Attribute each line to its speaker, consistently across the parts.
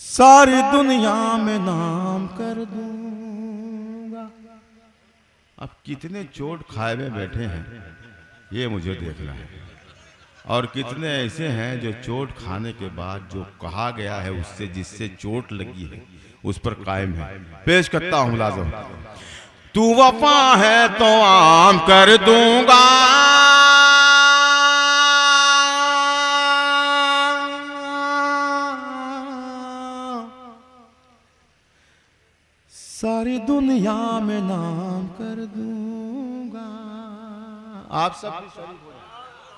Speaker 1: सारी दुनिया में नाम कर दूंगा। अब कितने चोट खाए में बैठे हैं ये मुझे देखना है, और कितने ऐसे हैं जो चोट खाने के बाद जो कहा गया है उससे जिससे चोट लगी है उस पर कायम है। पेश करता हूं मुलाज़म। तू वफा है तो आम कर दूंगा, सारी दुनिया में नाम कर दूंगा। आप सब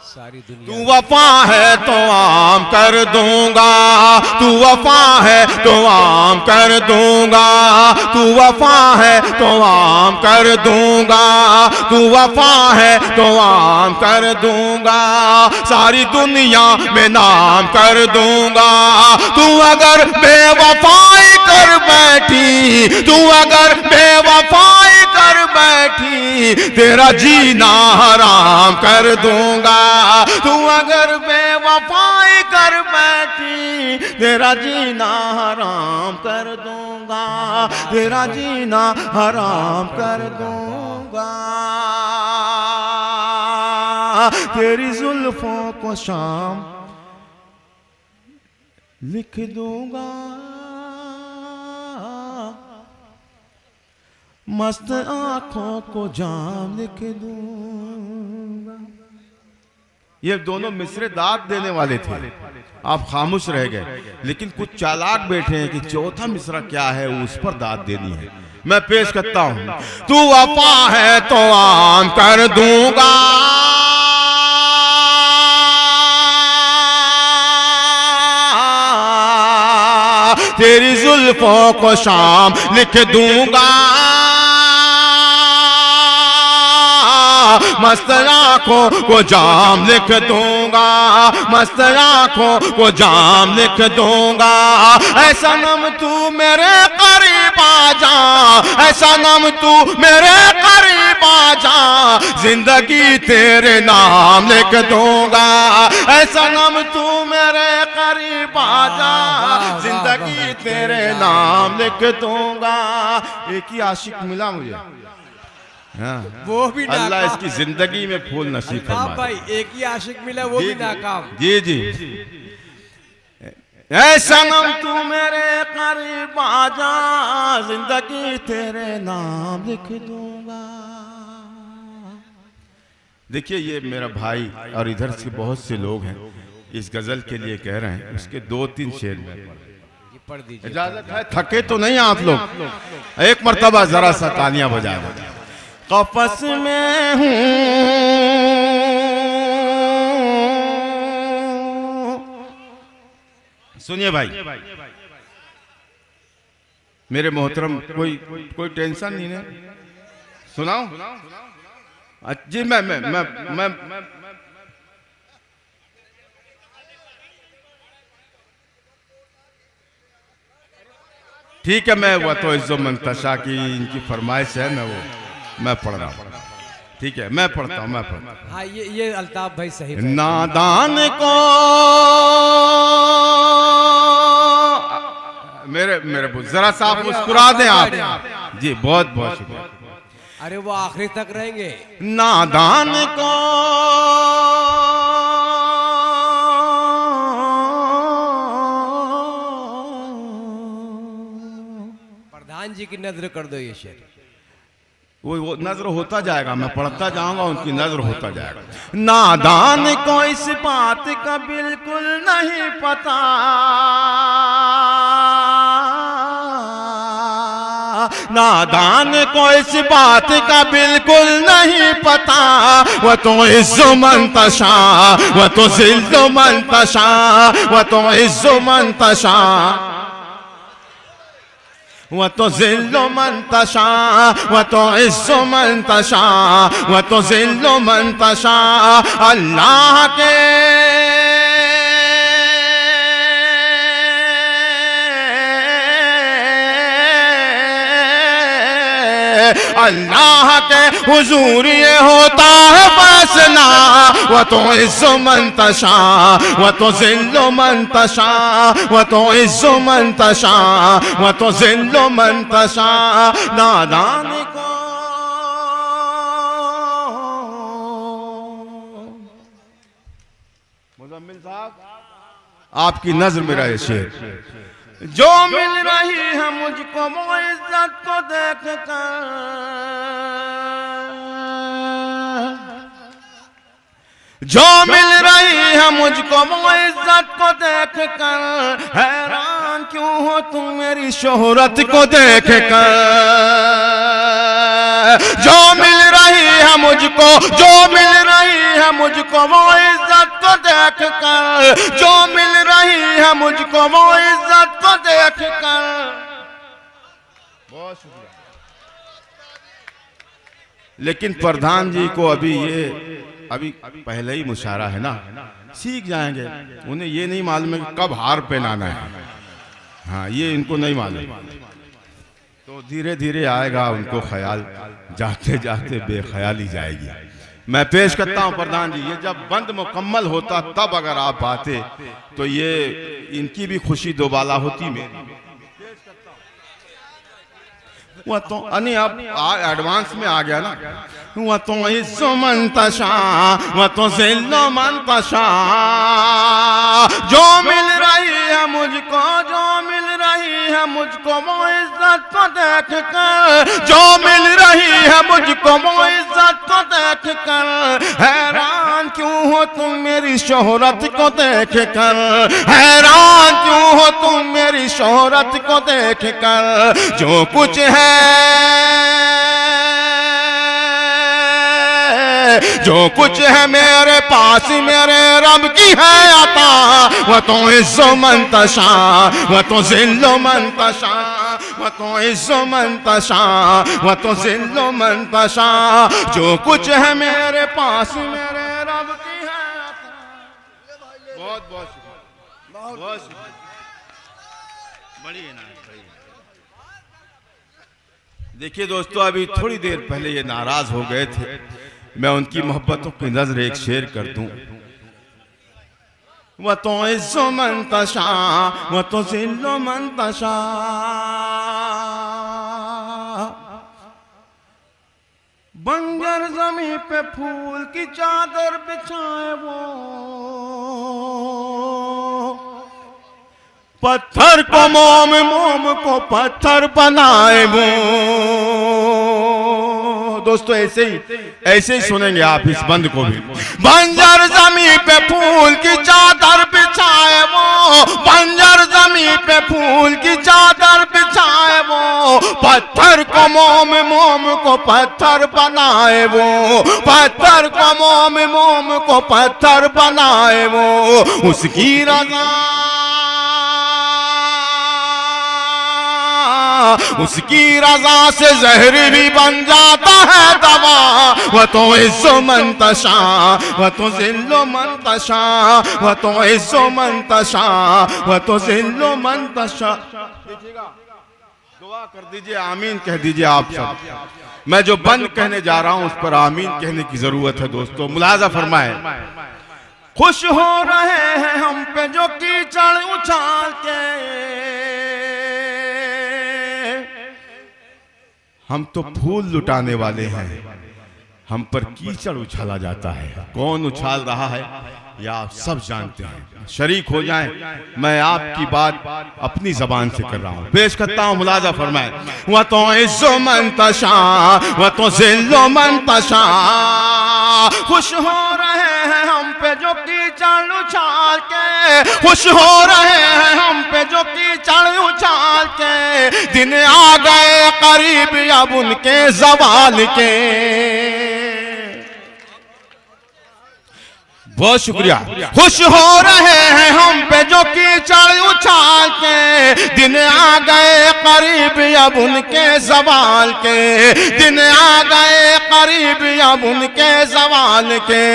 Speaker 2: सारी दुनिया।
Speaker 1: तू वफा है तो आम कर दूंगा, तू वफा है तो आम कर दूंगा, तू वफा है तो आम कर दूंगा, तू वफा है तो आम कर दूंगा, सारी दुनिया में नाम कर दूंगा। तू अगर बेवफाई कर बैठी, तू अगर बेवफाई कर बैठी, तेरा जीना हराम कर दूंगा। तू अगर बेवफाई कर बैठी, तेरा जीना हराम कर दूंगा, तेरा जीना हराम कर दूंगा। तेरी जुल्फों को शाम लिख दूंगा, मस्त आंखों को जाम लिख दूंगा। ये दोनों मिसरे दाद देने वाले थे, आप खामोश रह गए, लेकिन कुछ चालाक बैठे हैं कि चौथा मिसरा क्या है उस पर दाद देनी है। मैं पेश करता हूं। तू वफा है तो आम कर दूंगा, तेरी जुल्फों को शाम लिख दूंगा, मस्त आंखों को जाम लिख दूंगा, मस्त आंखों को जाम लिख दूंगा। ऐसा नम तू मेरे करीब आ जा, ऐसा नम तू मेरे करीब आ जा, जिंदगी तेरे नाम लिख दूंगा। ऐसा नम तू मेरे करीब आ जा, जिंदगी तेरे नाम लिख दूंगा। एक ही आशिक मिला मुझे, हाँ।
Speaker 2: वो भी
Speaker 1: अल्लाह इसकी जिंदगी में फूल नसीब फरमाए।
Speaker 2: भाई एक ही आशिक मिला, वो भी नाकाम।
Speaker 1: जी जी। ऐसा नम तू मेरे करीब आ जा, जिंदगी तेरे नाम लिख दूंगा। देखिए ये मेरा भाई और इधर से बहुत से लोग हैं इस गजल के लिए कह रहे हैं, उसके 2-3 शेर
Speaker 2: पढ़ दीजिए।
Speaker 1: इजाजत है? थके तो नहीं आप लोग? एक मर्तबा जरा सा तालियां बजा दो। कफस में हूँ सुनिए भाई मेरे मोहतरम, कोई टेंशन नहीं है, सुनाओ जी। मैं ठीक है, मैं वो तो इज्जो मंतशा की इनकी फरमाइश है, मैं पढ़ रहा हूँ। ठीक है, मैं पढ़ता हूँ।
Speaker 2: हाँ ये अल्ताफ भाई सही।
Speaker 1: नादान को मेरे जरा सा आप मुस्कुरा दें आप जी, बहुत बहुत शुक्रिया।
Speaker 2: अरे वो आखिरी तक रहेंगे।
Speaker 1: नादान को
Speaker 2: प्रधान जी की नजर कर दो ये शेर।
Speaker 1: वो नजर होता जाएगा, मैं पढ़ता जाऊंगा, उनकी नजर होता जाएगा। नादान को इस बात का बिल्कुल नहीं पता, नादान को इस बात का बिल्कुल नहीं पता, वह तो इज्जो मंतशा, वह तो जिल्लो मंतशा, वह तो इज्जो मंतशा, वह तो जिल्लो मंतशा, वह तो इज्जो मंतशा, वह तो जिल्लो मंतशा। अल्लाह के अल्लाह के हुजूर ये होता है फैसला। व तो इज़्ज़ु मन तशा व तो ज़िल्लु मन तशा व तो इज़्ज़ु मन तशा व तो ज़िल्लु मन तशा। नादान को मुज़म्मिल साहब आपकी नज़र में रहे शेर। जो मिल रही है मुझको वो इज्जत को देख कर, जो मिल रही है मुझको वो इज्जत को देख कर, हैरान क्यों हो तुम मेरी शोहरत को देख कर। जो मिल रही है मुझको, जो मिल रही है मुझको वो इज्जत को देख कर, जो मिल रही है मुझको वो इज्जत को देख कर। बहुत शुक्रिया। लेकिन प्रधान जी को अभी पहले ही मुशारा है ना, सीख जाएंगे। उन्हें ये नहीं मालूम है कि कब हार पहनाना है। हाँ, ये इनको नहीं मालूम। तो धीरे धीरे आएगा उनको ख्याल, जाते जाते बेख्याली जाएगी। मैं पेश करता हूं प्रधान जी, ये जब बंद मुकम्मल होता तब अगर आप आते तो ये इनकी भी खुशी दोबाला होती मेरी। वह तो नहीं, अब एडवांस में आ गया ना। वह तो इज़्ज़ु मन तशा वह तो ज़िल्लु मन तशा। जो मिल रही है मुझको, जो मिल रही है मुझको वो इज्जत को देख कर, जो मिल रही है मुझको वो इज्जत को देख कर, हैरान क्यों हो तुम मेरी शोहरत को देख कर, हैरान क्यों हो तुम मेरी शोहरत को देख कर। जो कुछ है, जो कुछ है मेरे पास मेरे रब की है अता। वह तो इज़्ज़ु मन तशा वह तो ज़िल्लु मन तशा वह तो इज़्ज़ु मन तशा वह तो ज़िल्लु मन तशा। जो कुछ है मेरे पास मेरे रब की है अता। बहुत बहुत शुक्रिया, बहुत शुक्रिया। बड़ी है ना। देखिए दोस्तों, अभी थोड़ी देर पहले ये नाराज हो गए थे। मैं उनकी मोहब्बतों की नजर एक शेर कर दूं। वह तो इज़्ज़ु मन तशा वह तो ज़िल्लु मन तशा। बंजर ज़मीं पे फूल की चादर बिछाए वो, पत्थर को मोम, मोम को पत्थर बनाए वो। दोस्तों ऐसे ही सुनेंगे आप इस बंद को भी। बंजर जमीन पे फूल की चादर बिछाए वो, बंजर जमीन पे फूल की चादर बिछाए वो, पत्थर को मोम, मोम को पत्थर बनाए वो, पत्थर को मोम, मोम को पत्थर बनाए वो। उसकी रज़ा, उसकी रज़ा से जहर भी बन जाता है दवा। वह तो इज़्ज़ु मन तशा वह तो ज़िल्लु मन तशा वह तो इज़्ज़ु मन तशा वह तो ज़िल्लु मन तशा। देखिएगा, दुआ कर दीजिए, आमीन कह दीजिए आप सब। मैं जो बंद कहने जा रहा हूं उस पर आमीन कहने की जरूरत है। दोस्तों मुलाजा फरमाए। खुश हो रहे हैं हम पे जो कीचड़ उछाल के, हम तो फूल लुटाने वाले हैं, हम पर कीचड़ उछाला जाता है। कौन उछाल रहा है या आप सब जानते हैं। शरीक हो जाएं, मैं आपकी बात अपनी जबान से कर रहा हूं, पेश करता हूं। मुलाजा फरमाए। वह तो इज़्ज़ु मन तशा वह तो ज़िल्लु मन तशा। खुश हो रहे हैं हम पे जो कीचड़ उछाल के, खुश हो रहे हैं हम पे जो कीचड़ उछाल के। दिन आ गए करीब अब उनके ज़वाल के। बहुत शुक्रिया। खुश हो रहे हैं हम पे जो कीचड़ उछाल के, दिन आ गए करीब अब उनके ज़वाल के, दिन आ गए करीब अब उनके ज़वाल के।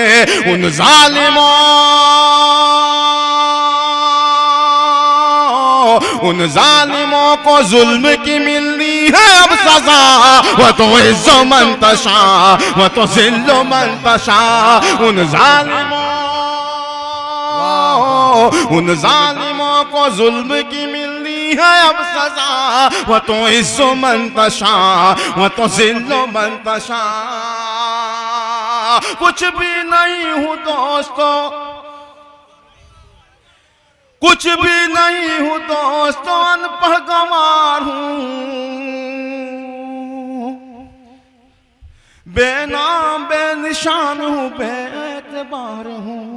Speaker 1: उन जालिमों उन जालिमों को जुल्म की मिलनी है अब सजा, वह तो इज्जो मंतशा वह तो जिल्लो मंतशा। उन जालिमों को जुल्म की मिलनी है अब सजा, वह तो इज्जो मंतशा वह तो जिल्लो मंतशा। कुछ भी नहीं हूँ दोस्तों, कुछ भी नहीं हूँ दोस्तों, अनपढ़ गंवार हूँ, बेनाम बेनिशान हूँ, बेएतबार हूँ।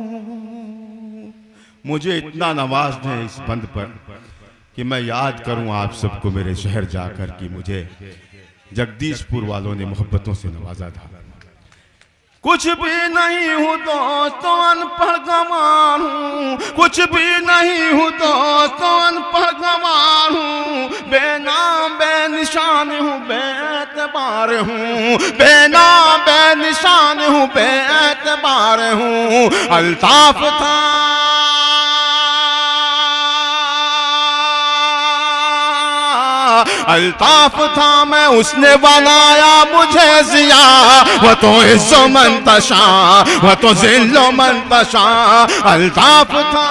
Speaker 1: मुझे इतना नवाज दें इस बंद पर कि मैं याद करूं आप सबको मेरे शहर जाकर कि मुझे जगदीशपुर वालों ने मोहब्बतों से नवाजा था। कुछ भी नहीं हूँ दोस्तों, अनपढ़ गंवार हूँ, कुछ भी नहीं हूँ दोस्तों, अनपढ़ गंवार हूँ, बेनाम बेनिशान हूँ, बेएतबार हूँ, बेनाम बेनिशान हूँ, बेएतबार हूँ। अल्ताफ था अल्ताफ था मैं, उसने बनाया मुझे जिया, वह तो इज्जो मंतशा वह तो जिल्लो मंतशा। अल्ताफ था